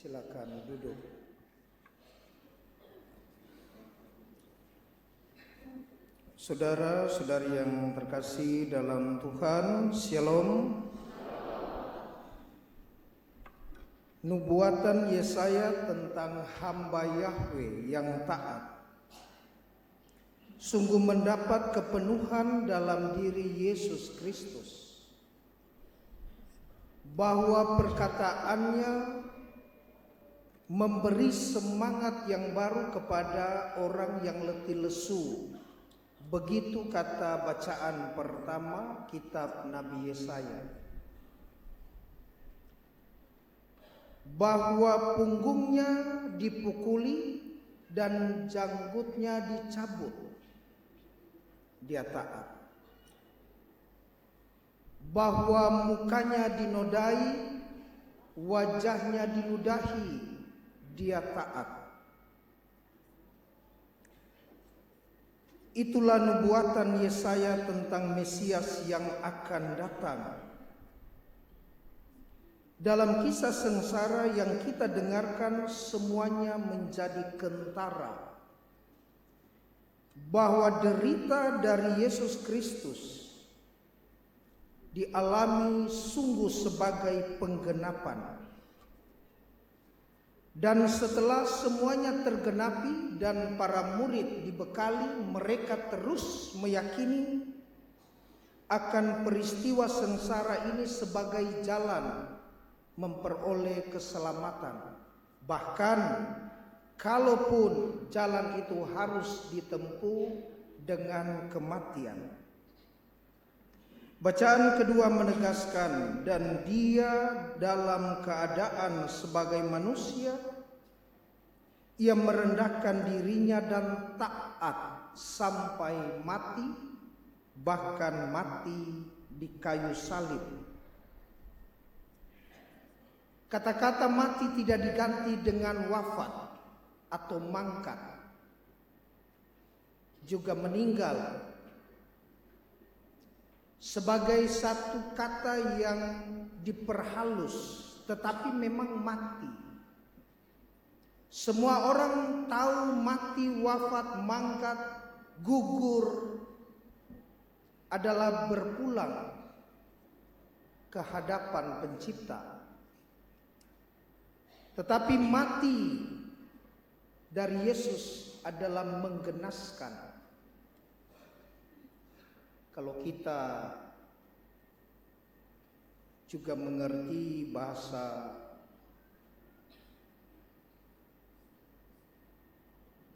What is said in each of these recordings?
Silakan duduk. Saudara-saudari yang terkasih dalam Tuhan, Shalom. Nubuatan Yesaya tentang hamba Yahweh yang taat sungguh mendapat kepenuhan dalam diri Yesus Kristus, bahwa perkataannya memberi semangat yang baru kepada orang yang letih lesu. Begitu kata bacaan pertama kitab Nabi Yesaya, bahwa punggungnya dipukuli dan janggutnya dicabut, dia taat. Bahwa mukanya dinodai, wajahnya diludahi, dia taat. Itulah nubuatan Yesaya tentang Mesias yang akan datang. Dalam kisah sengsara yang kita dengarkan, semuanya menjadi kentara bahwa derita dari Yesus Kristus dialami sungguh sebagai penggenapan. Dan setelah semuanya tergenapi dan para murid dibekali, mereka terus meyakini akan peristiwa sengsara ini sebagai jalan memperoleh keselamatan. Bahkan kalaupun jalan itu harus ditempuh dengan kematian. Bacaan kedua menegaskan, dan dia dalam keadaan sebagai manusia, ia merendahkan dirinya dan taat sampai mati, bahkan mati di kayu salib. Kata-kata mati tidak diganti dengan wafat atau mangkat, juga meninggal, sebagai satu kata yang diperhalus, tetapi memang mati. Semua orang tahu mati, wafat, mangkat, gugur adalah berpulang ke hadapan Pencipta. Tetapi mati dari Yesus adalah menggenaskan. Kalau kita juga mengerti bahasa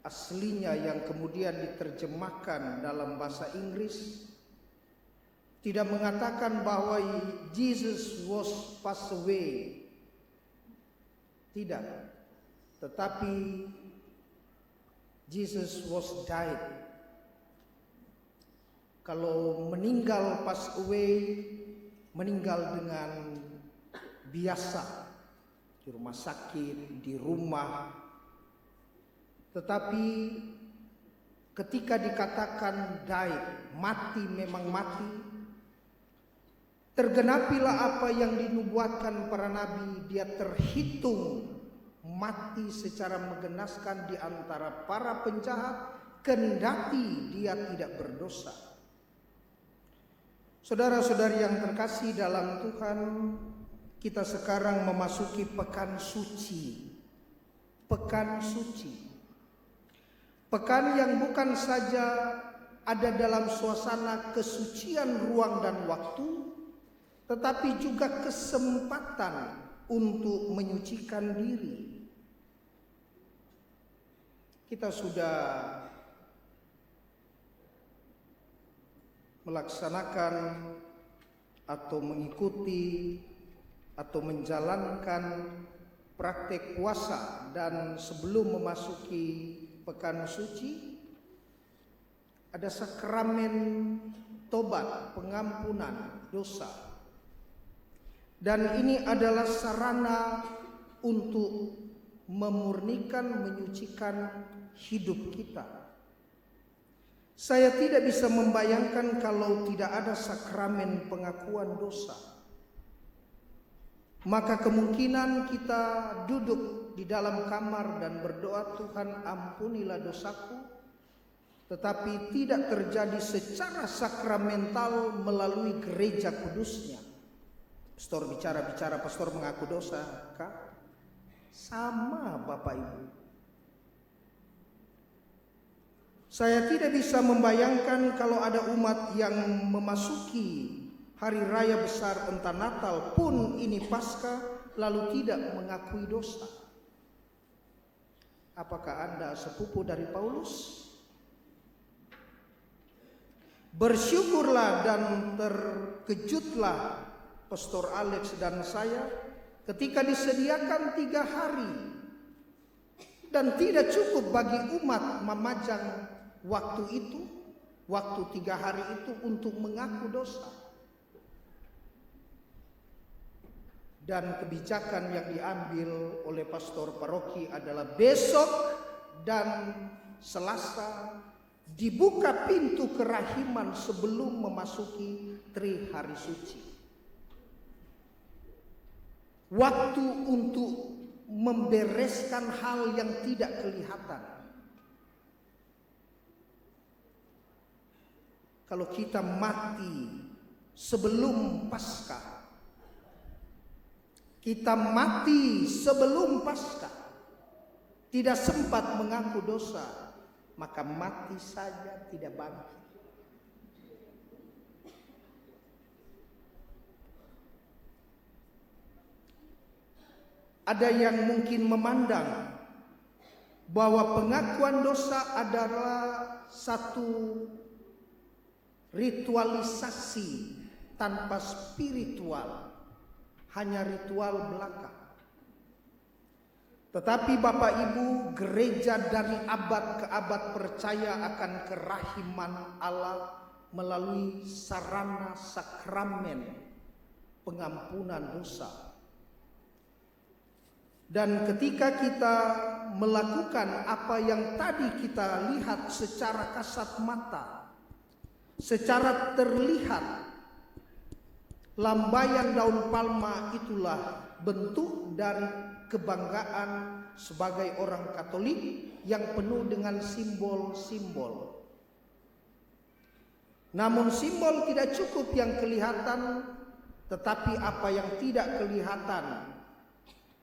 aslinya yang kemudian diterjemahkan dalam bahasa Inggris, tidak mengatakan bahwa Jesus was passed away. Tidak. Tetapi Jesus was died. Kalau meninggal, pass away, meninggal dengan biasa, di rumah sakit, di rumah. Tetapi ketika dikatakan died, mati, memang mati, tergenapilah apa yang dinubuatkan para nabi. Dia terhitung mati secara menggenaskan di antara para penjahat, kendati dia tidak berdosa. Saudara-saudari yang terkasih dalam Tuhan, kita sekarang memasuki pekan suci. Pekan suci. Pekan yang bukan saja ada dalam suasana kesucian ruang dan waktu, tetapi juga kesempatan untuk menyucikan diri. Kita sudah melaksanakan atau mengikuti atau menjalankan praktek puasa, dan sebelum memasuki pekan suci ada sakramen tobat, pengampunan dosa. Dan ini adalah sarana untuk memurnikan, menyucikan hidup kita. Saya tidak bisa membayangkan kalau tidak ada sakramen pengakuan dosa. maka kemungkinan kita duduk di dalam kamar dan berdoa, Tuhan ampunilah dosaku, tetapi tidak terjadi secara sakramental melalui gereja kudusnya. Pastor bicara-bicara, pastor mengaku dosa, kah? Sama Bapak Ibu. Saya tidak bisa membayangkan kalau ada umat yang memasuki hari raya besar entah Natal pun ini Paskah lalu tidak mengakui dosa. Apakah Anda sepupu dari Paulus? Bersyukurlah dan terkejutlah Pastor Alex dan saya ketika disediakan 3 hari dan tidak cukup bagi umat memajang waktu itu, waktu 3 hari itu untuk mengaku dosa. Dan kebijakan yang diambil oleh pastor paroki adalah besok dan Selasa dibuka pintu kerahiman sebelum memasuki Tri Hari Suci. Waktu untuk membereskan hal yang tidak kelihatan. Kalau kita mati sebelum Paskah, kita mati sebelum Paskah, tidak sempat mengaku dosa, maka mati saja tidak bangkit. Ada yang mungkin memandang bahwa pengakuan dosa adalah satu ritualisasi tanpa spiritual, hanya ritual belaka. Tetapi Bapak Ibu, gereja dari abad ke abad percaya akan kerahiman Allah melalui sarana sakramen pengampunan dosa. Dan ketika kita melakukan apa yang tadi kita lihat secara kasat mata, secara terlihat, lambaian daun palma itulah bentuk dari kebanggaan sebagai orang Katolik yang penuh dengan simbol-simbol. Namun simbol tidak cukup yang kelihatan, tetapi apa yang tidak kelihatan,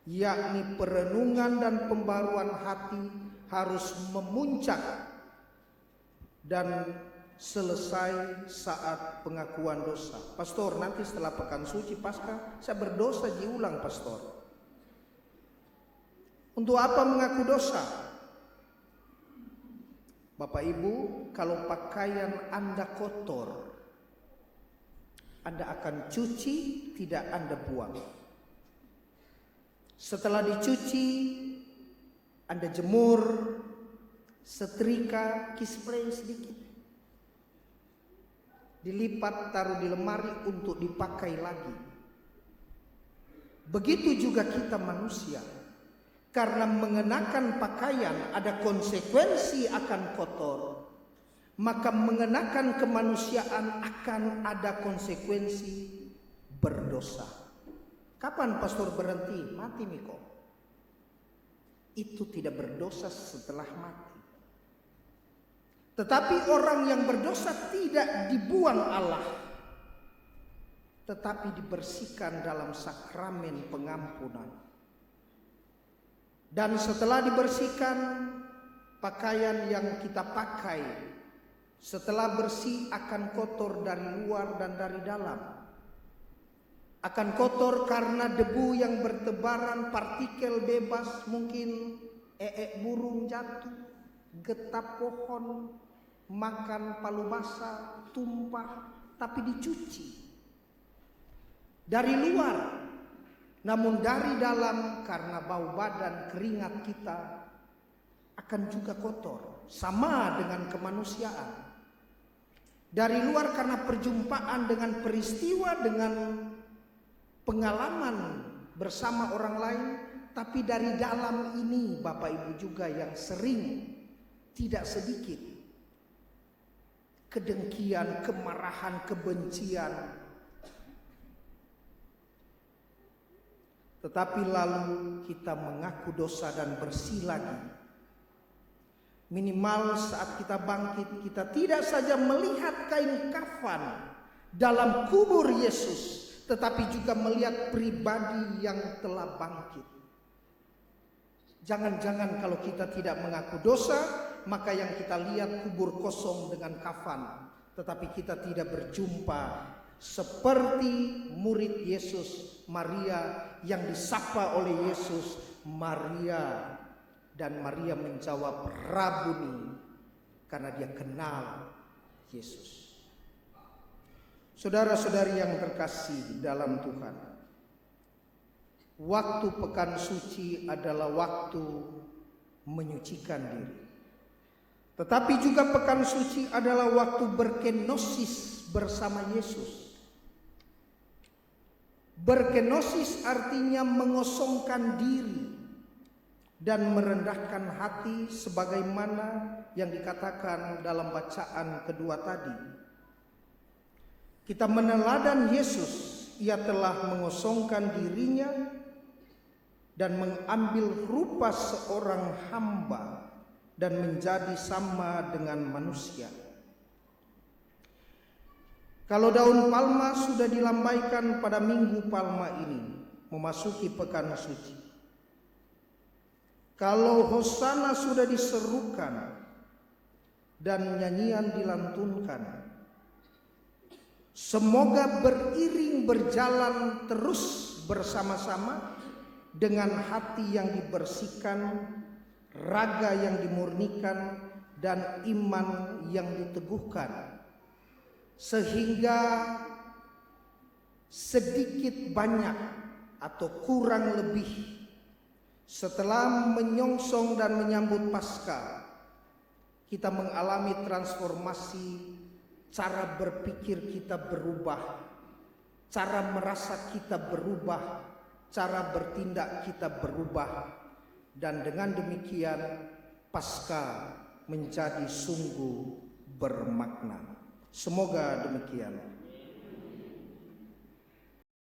yakni perenungan dan pembaruan hati harus memuncak dan selesai saat pengakuan dosa. Pastor, nanti setelah pekan suci Paskah saya berdosa diulang, pastor. Untuk apa mengaku dosa? Bapak Ibu, kalau pakaian Anda kotor, Anda akan cuci, tidak Anda buang. Setelah dicuci, Anda jemur, setrika, kispray sedikit, dilipat, taruh di lemari untuk dipakai lagi. Begitu juga kita manusia. Karena mengenakan pakaian ada konsekuensi akan kotor, maka mengenakan kemanusiaan akan ada konsekuensi berdosa. Kapan pastor berhenti? Mati Miko. Itu tidak berdosa setelah mati. Tetapi orang yang berdosa tidak dibuang Allah, tetapi dibersihkan dalam sakramen pengampunan. Dan setelah dibersihkan, pakaian yang kita pakai setelah bersih akan kotor dari luar dan dari dalam. Akan kotor karena debu yang bertebaran, partikel bebas, mungkin burung jatuh, getah pohon, makan palu basah, tumpah, tapi dicuci dari luar. Namun dari dalam karena bau badan, keringat kita akan juga kotor. Sama dengan kemanusiaan. Dari luar karena perjumpaan dengan peristiwa, dengan pengalaman bersama orang lain. Tapi dari dalam ini Bapak Ibu juga yang sering, tidak sedikit, kedengkian, kemarahan, kebencian. tetapi lalu kita mengaku dosa dan bersih lagi. Minimal saat kita bangkit, kita tidak saja melihat kain kafan dalam kubur Yesus, tetapi juga melihat pribadi yang telah bangkit. Jangan-jangan kalau kita tidak mengaku dosa, maka yang kita lihat kubur kosong dengan kafan, tetapi kita tidak berjumpa seperti murid Yesus, Maria, yang disapa oleh Yesus, Maria. Dan Maria menjawab, Rabuni, karena dia kenal Yesus. Saudara-saudari yang terkasih dalam Tuhan, waktu pekan suci adalah waktu menyucikan diri. Tetapi juga pekan suci adalah waktu berkenosis bersama Yesus. Berkenosis artinya mengosongkan diri dan merendahkan hati, sebagaimana yang dikatakan dalam bacaan kedua tadi. Kita meneladan Yesus, ia telah mengosongkan dirinya dan mengambil rupa seorang hamba dan menjadi sama dengan manusia. Kalau daun palma sudah dilambaikan pada minggu palma ini, memasuki pekan suci. Kalau hosana sudah diserukan dan nyanyian dilantunkan, semoga beriring berjalan terus bersama-sama dengan hati yang dibersihkan, raga yang dimurnikan, dan iman yang diteguhkan, sehingga sedikit banyak atau kurang lebih setelah menyongsong dan menyambut Paskah, kita mengalami transformasi. Cara berpikir kita berubah, cara merasa kita berubah, cara bertindak kita berubah, dan dengan demikian Paskah menjadi sungguh bermakna. Semoga demikian.